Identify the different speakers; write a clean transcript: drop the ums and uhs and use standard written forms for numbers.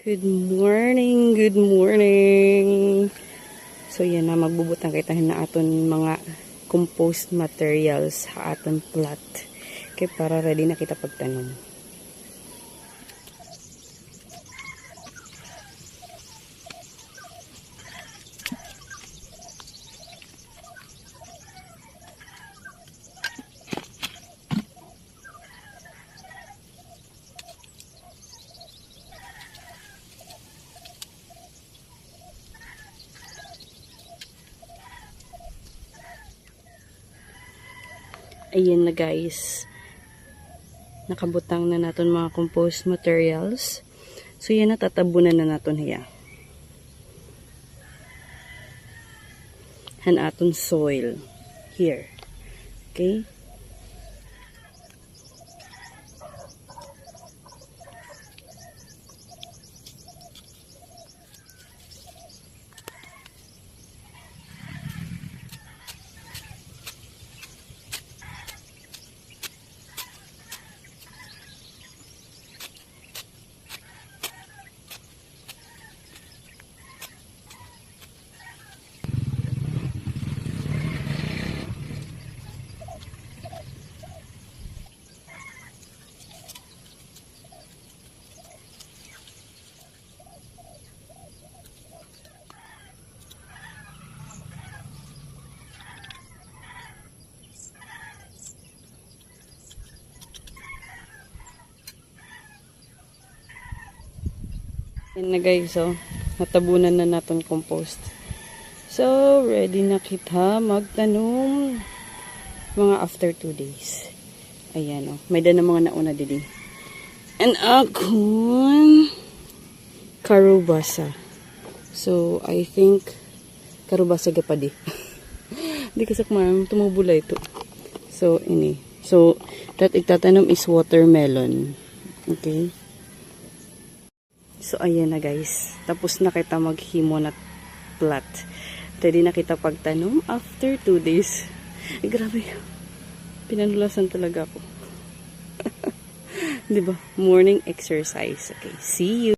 Speaker 1: Good morning, good morning. So yan na, magbubutang kita na aton mga compost materials sa aton plot. Okay, para ready na kita pagtanom. Ayan na guys, nakabutang na natin mga compost materials. So yan na, tatabunan na natin hiya. Han aton soil here. Okay? Yan na guys, so natabunan na natin compost. So, ready na kita magtanom mga after 2 days. Ayan o, may na mga nauna didi. And akong karubasa. So, I think karubasa ka pa di. Hindi kasi kumarang tumubula ito. So, ini. So, that itatanom is watermelon. Okay? So, ayan na guys. Tapos na kita maghimo na plat. Ready na kita pagtanom after 2 days. Eh, grabe. Pinanulasan talaga ako. Diba? Morning exercise. Okay. See you.